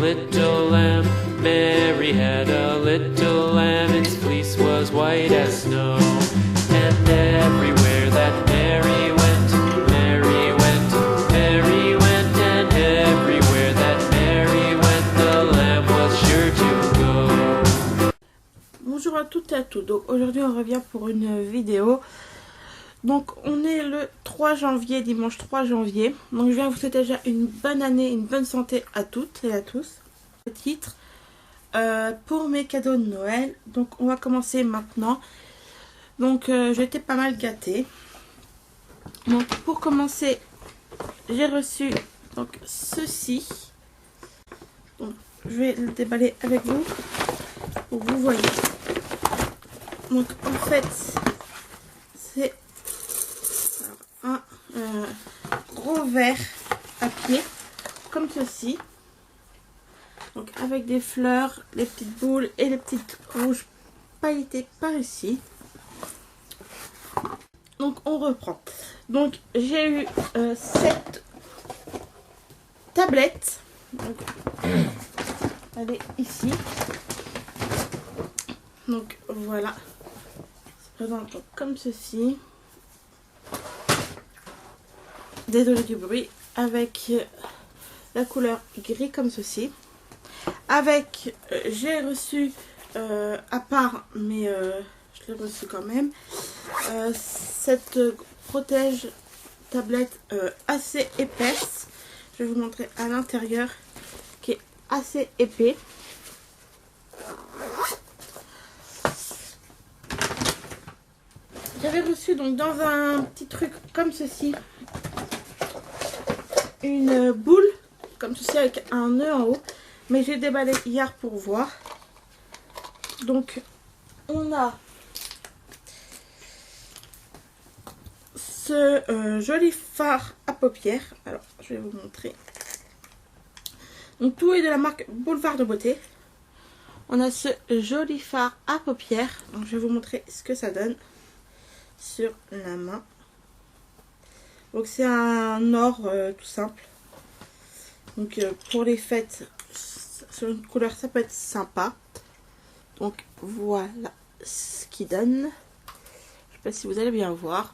little lamb. Mary had a little lamb, its fleece was white as snow. And everywhere that Mary went, Mary went, Mary went, and everywhere that Mary went, the lamb was sure to go. Bonjour à toutes et à tous, donc aujourd'hui on revient pour une vidéo. Donc on est le 3 janvier, dimanche 3 janvier. Donc je viens vous souhaiter déjà une bonne année, une bonne santé à toutes et à tous. Le titre pour mes cadeaux de Noël. Donc on va commencer maintenant. Donc j'ai été pas mal gâtée. Donc pour commencer, j'ai reçu donc ceci. Donc je vais le déballer avec vous pour que vous voyez. Donc en fait c'est un gros verre à pied comme ceci, donc avec des fleurs, les petites boules et les petites rouges pailletées par ici. Donc on reprend. Donc j'ai eu cette tablette, donc elle est ici. Donc voilà, se présente donc comme ceci. Désolé du bruit, avec la couleur gris comme ceci. Avec, j'ai reçu, à part, mais je l'ai reçu quand même, cette protège tablette assez épaisse. Je vais vous montrer à l'intérieur, qui est assez épais. J'avais reçu donc dans un petit truc comme ceci, une boule comme ceci avec un nœud en haut, mais j'ai déballé hier pour voir. Donc on a ce joli fard à paupières. Alors je vais vous montrer. Donc tout est de la marque Boulevard de Beauté. On a ce joli fard à paupières. Donc je vais vous montrer ce que ça donne sur la main. Donc c'est un or tout simple. Donc pour les fêtes, sur une couleur ça peut être sympa. Donc voilà ce qu'il donne. Je sais pas si vous allez bien voir.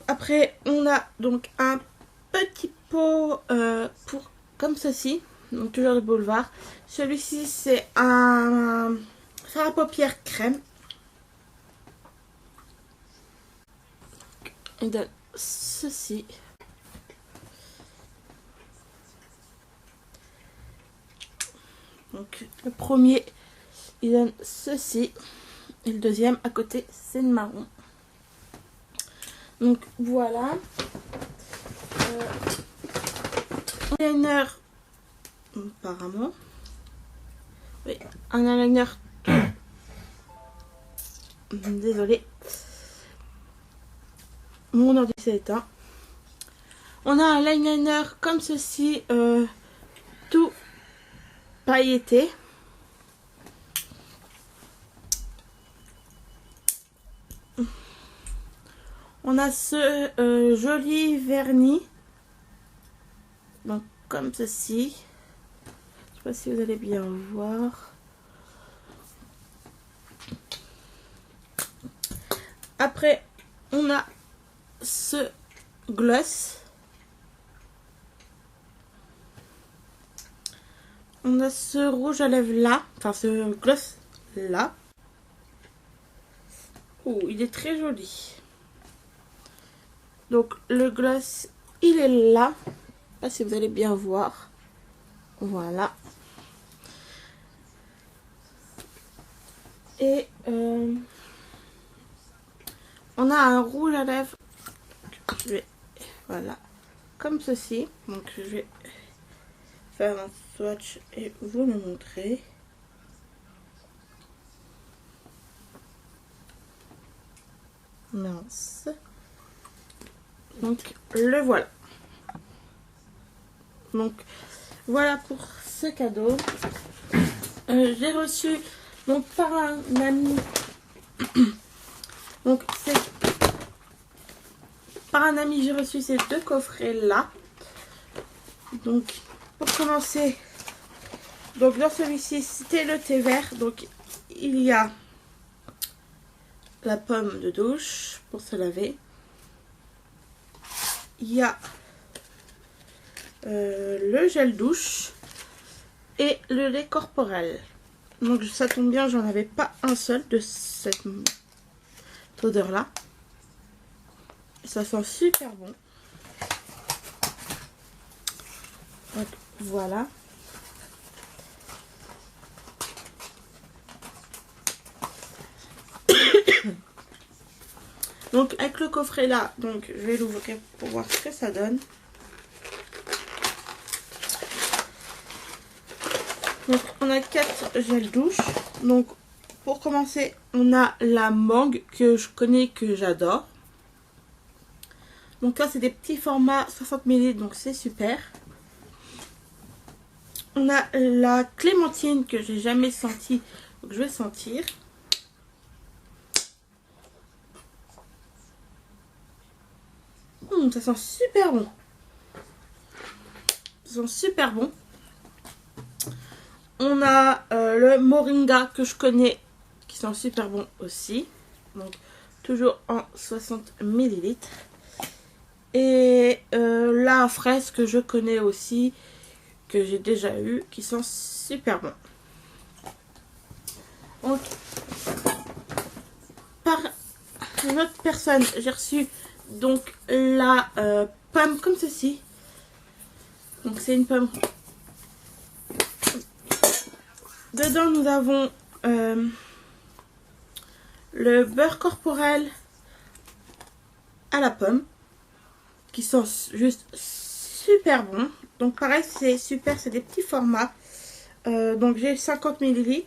Après on a donc un petit pot pour comme ceci. Donc toujours de Boulevard. Celui-ci c'est un fard à paupières crème. Il donne ceci. Donc le premier il donne ceci et le deuxième à côté c'est le marron. Donc voilà. Eyeliner apparemment. Oui, un eyeliner. Désolée. Mon ordi s'est éteint. On a un eyeliner comme ceci, tout pailleté. On a ce joli vernis, donc comme ceci. Je sais pas si vous allez bien voir. Après, on a ce gloss. On a ce rouge à lèvres là, enfin ce gloss là. Oh, il est très joli. Donc le gloss, il est là. Je sais pas si vous allez bien voir. Voilà. Et on a un rouge à lèvres. Je vais, voilà, comme ceci. Donc je vais faire un swatch et vous le montrer. Mince. Donc le voilà. Donc voilà pour ce cadeau. J'ai reçu donc par un ami. Donc c'est par un ami, j'ai reçu ces deux coffrets là. Donc pour commencer, donc dans celui-ci c'était le thé vert. Donc il y a la pomme de douche pour se laver. Il y a le gel douche et le lait corporel. Donc ça tombe bien, j'en avais pas un seul de cette odeur là. Ça sent super bon. Donc voilà. Donc avec le coffret là, donc je vais l'ouvrir pour voir ce que ça donne. Donc on a 4 gels douche. Donc pour commencer, on a la mangue que je connais, que j'adore. Donc là c'est des petits formats 60 ml, donc c'est super. On a la clémentine que j'ai jamais senti, donc je vais sentir. Ça sent super bon. Ça sent super bon. On a le moringa que je connais, qui sent super bon aussi. Donc toujours en 60 ml. Et la fraise que je connais aussi, que j'ai déjà eu, qui sent super bon. Donc par une autre personne, j'ai reçu donc la pomme comme ceci. Donc c'est une pomme. Dedans nous avons le beurre corporel à la pomme, qui sent juste super bon. Donc pareil, c'est super, c'est des petits formats. Donc j'ai 50 ml.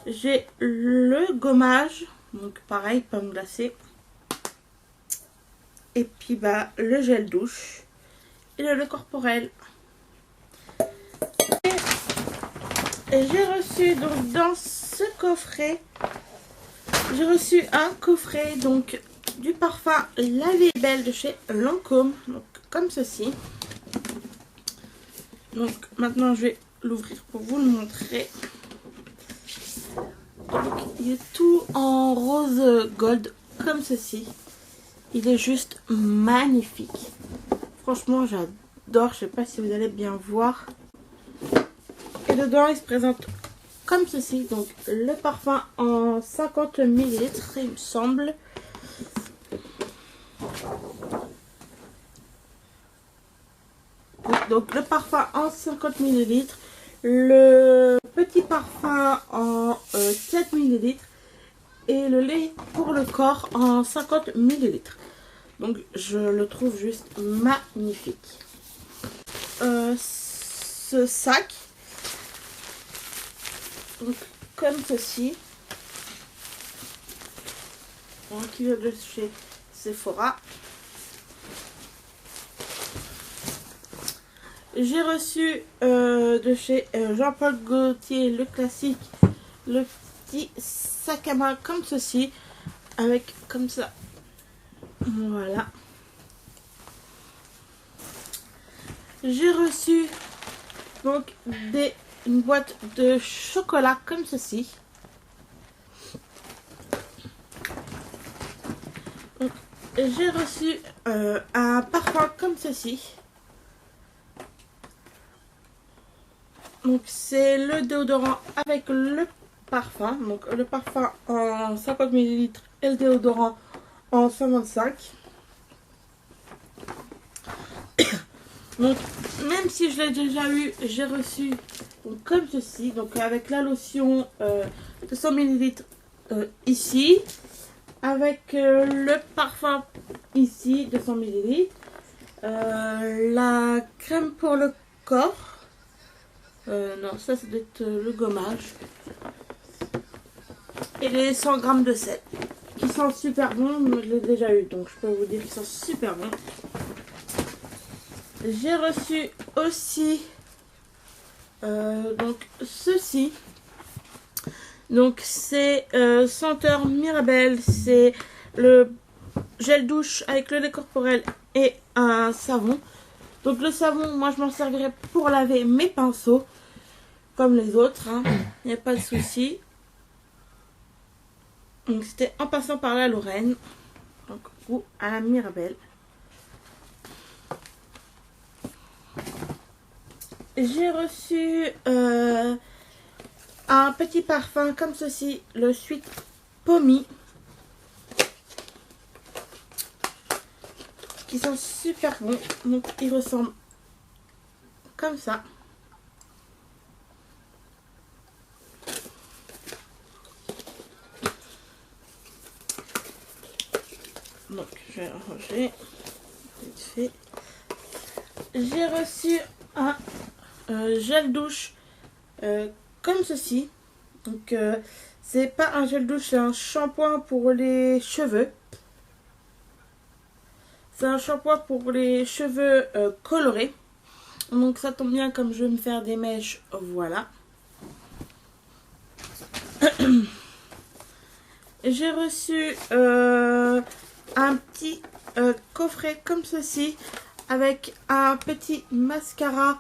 J'ai le gommage, donc pareil, pomme glacée. Et puis bah le gel douche et le lait corporel. Et j'ai reçu donc dans ce coffret, j'ai reçu un coffret donc du parfum La Vie est Belle de chez Lancôme, donc comme ceci. Donc maintenant je vais l'ouvrir pour vous le montrer. Donc il est tout en rose gold comme ceci. Il est juste magnifique. Franchement j'adore, je sais pas si vous allez bien voir. Et dedans il se présente comme ceci. Donc le parfum en 50 ml il me semble. Donc le parfum en 50 ml, le petit parfum en 4 ml et le lait pour le corps en 50 ml. Donc je le trouve juste magnifique. Ce sac, donc, comme ceci, donc, qui vient de chez Sephora. J'ai reçu de chez Jean-Paul Gaultier le classique, le petit sac à main comme ceci, avec comme ça. Voilà. J'ai reçu donc une boîte de chocolat comme ceci. J'ai reçu un parfum comme ceci. Donc c'est le déodorant avec le parfum. Donc le parfum en 50 ml et le déodorant en 125. Donc même si je l'ai déjà eu, j'ai reçu donc, comme ceci. Donc avec la lotion de 100 ml ici. Avec le parfum ici de 100 ml. La crème pour le corps. Non, ça doit être le gommage. Et les 100 g de sel. Qui sont super bons. Moi, je l'ai déjà eu. Donc, je peux vous dire qu'ils sont super bons. J'ai reçu aussi donc ceci. Donc, c'est senteur Mirabelle. C'est le gel douche avec le lait corporel et un savon. Donc le savon, moi je m'en servirai pour laver mes pinceaux. Comme les autres, hein. Il n'y a pas de souci. Donc c'était en passant par la Lorraine. Donc ou à la Mirabelle. J'ai reçu un petit parfum comme ceci, le Sweet Pommy, qui sont super bons. Donc ils ressemblent comme ça. Donc je vais ranger vite fait. J'ai reçu un gel douche comme ceci. Donc c'est pas un gel douche, c'est un shampoing pour les cheveux. C'est un shampoing pour les cheveux colorés. Donc ça tombe bien, comme je vais me faire des mèches, voilà. J'ai reçu un petit coffret comme ceci avec un petit mascara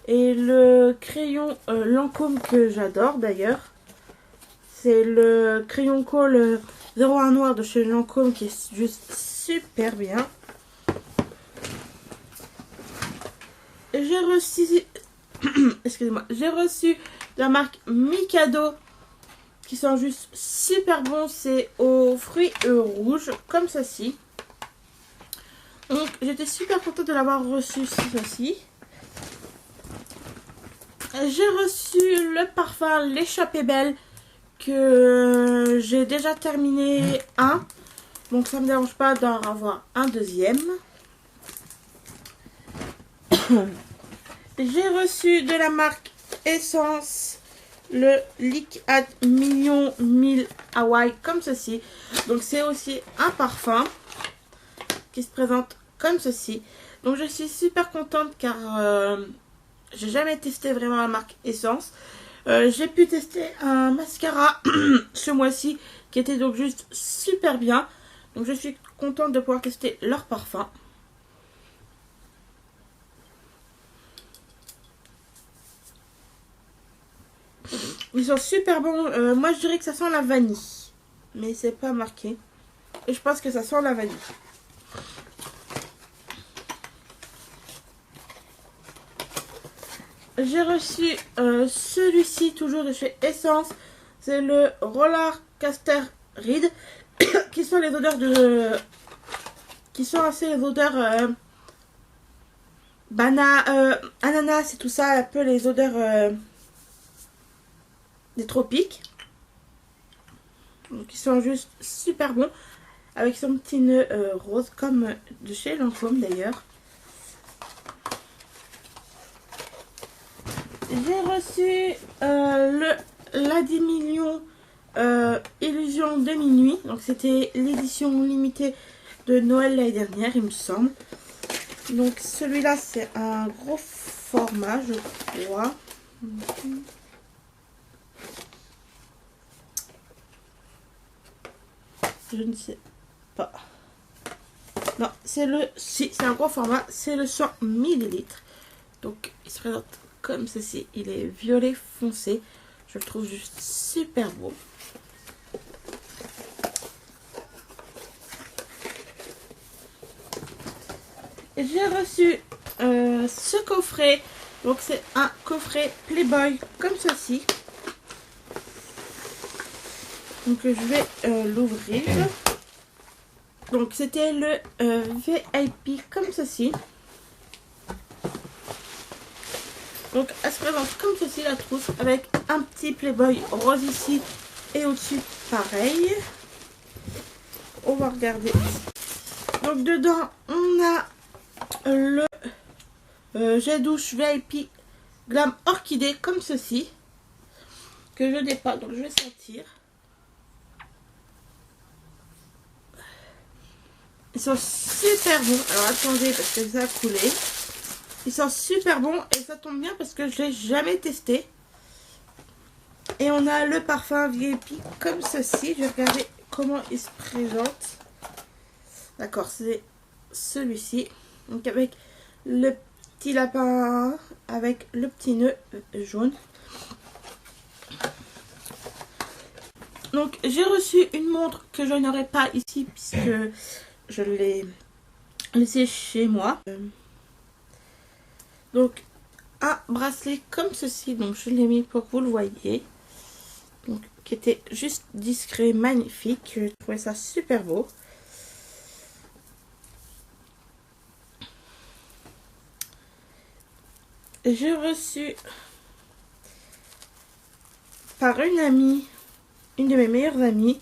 et le crayon Lancôme que j'adore d'ailleurs. C'est le crayon colle 01 noir de chez Lancôme qui est juste super bien. J'ai reçu excusez-moi, j'ai reçu de la marque Mikado qui sont juste super bons. C'est aux fruits rouges comme ceci. Donc j'étais super contente de l'avoir reçu ceci. J'ai reçu le parfum L'échappée belle que j'ai déjà terminé un. Donc ça me dérange pas d'en avoir un deuxième. J'ai reçu de la marque Essence le Lick at Million 1000 Hawaii comme ceci. Donc c'est aussi un parfum qui se présente comme ceci. Donc je suis super contente car j'ai jamais testé vraiment la marque Essence. J'ai pu tester un mascara ce mois-ci qui était donc juste super bien. Donc je suis contente de pouvoir tester leur parfum. Ils sont super bons. Moi je dirais que ça sent la vanille. Mais c'est pas marqué. Et je pense que ça sent la vanille. J'ai reçu celui-ci toujours de chez Essence. C'est le Roller Caster Reed. Qui sont les odeurs de... Qui sont assez les odeurs... ananas et tout ça. Un peu les odeurs... des tropiques. Donc ils sont juste super bons. Avec son petit nœud rose comme de chez Lancôme d'ailleurs. J'ai reçu la 10 millions Illusion de minuit. Donc c'était l'édition limitée de Noël l'année dernière il me semble. Donc celui-là c'est un gros format je crois. Je ne sais pas. Non, c'est le... Si, c'est un gros format. C'est le 100 ml. Donc, il se présente comme ceci. Il est violet foncé. Je le trouve juste super beau. J'ai reçu ce coffret. Donc, c'est un coffret Playboy comme ceci. Donc je vais l'ouvrir. Donc c'était le VIP comme ceci. Donc elle se présente comme ceci la trousse avec un petit Playboy rose ici et au-dessus pareil. On va regarder. Donc dedans on a le gel douche VIP Glam Orchidée comme ceci. Que je n'ai pas donc je vais sentir. Ils sont super bons. Alors attendez parce que ça a coulé. Ils sont super bons et ça tombe bien parce que je l'ai jamais testé. Et on a le parfum VIP comme ceci. Je vais regarder comment il se présente. D'accord, c'est celui-ci. Donc avec le petit lapin avec le petit nœud jaune. Donc j'ai reçu une montre que je n'aurai pas ici puisque je l'ai laissée chez moi. Donc un bracelet comme ceci, donc je l'ai mis pour que vous le voyez. Donc qui était juste discret, magnifique. Je trouvais ça super beau. J'ai reçu par une amie, une de mes meilleures amies,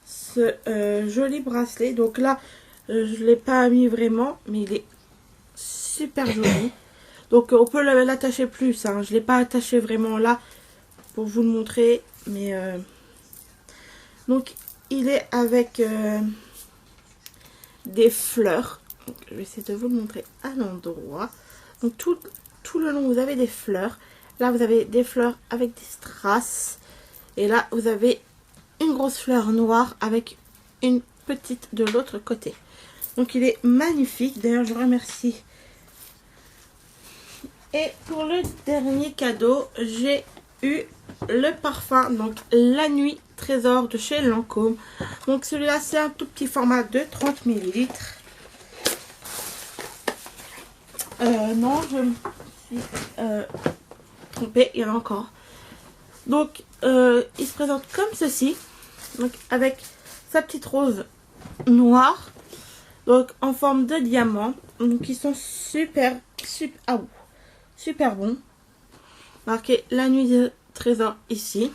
ce joli bracelet. Donc là, je ne l'ai pas mis vraiment, mais il est super joli. Donc on peut l'attacher plus, hein. Je ne l'ai pas attaché vraiment là pour vous le montrer. Mais donc il est avec des fleurs. Donc, je vais essayer de vous le montrer à l'endroit. Donc tout le long vous avez des fleurs. Là vous avez des fleurs avec des strass. Et là vous avez une grosse fleur noire avec une petite de l'autre côté. Donc il est magnifique. D'ailleurs je remercie. Et pour le dernier cadeau, j'ai eu le parfum, donc La Nuit Trésor de chez Lancôme. Donc celui-là c'est un tout petit format de 30 ml. Non, je me suis trompée, il y en a encore. Donc il se présente comme ceci, donc avec sa petite rose noire, donc en forme de diamant. Donc ils sont super bons. Marqué La Nuit de Trésor ici.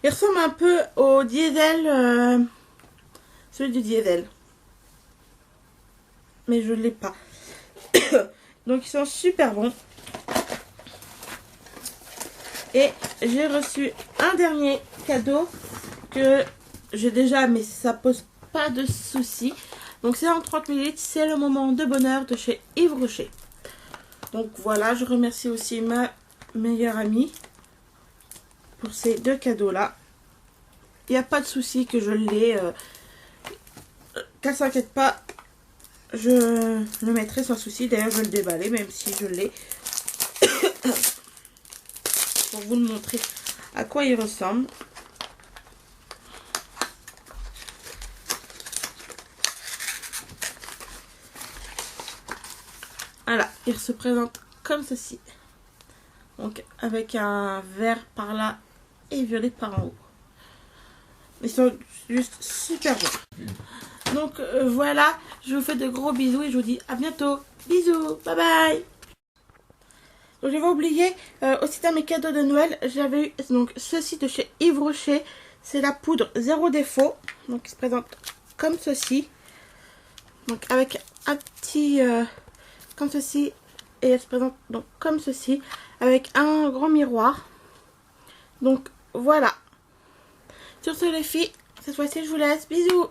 Il ressemble un peu au diesel, celui du diesel, mais je ne l'ai pas. Donc ils sont super bons. Et j'ai reçu un dernier cadeau que j'ai déjà, mais ça pose pas de soucis. Donc c'est en 30 ml, c'est le moment de bonheur de chez Yves Rocher. Donc voilà, je remercie aussi ma meilleure amie pour ces deux cadeaux là. Il n'y a pas de souci que je l'ai, qu'elle s'inquiète pas, je le mettrai sans souci. D'ailleurs je vais le déballer même si je l'ai pour vous le montrer à quoi il ressemble. Voilà, il se présente comme ceci. Donc avec un vert par là et violet par en haut. Ils sont juste super beaux. Donc voilà, je vous fais de gros bisous et je vous dis à bientôt. Bisous, bye bye. Donc j'avais oublié aussi dans mes cadeaux de Noël, j'avais eu donc ceci de chez Yves Rocher. C'est la poudre zéro défaut. Donc il se présente comme ceci. Donc avec un petit comme ceci. Et elle se présente donc comme ceci. Avec un grand miroir. Donc voilà. Sur ce les filles, cette fois-ci je vous laisse. Bisous.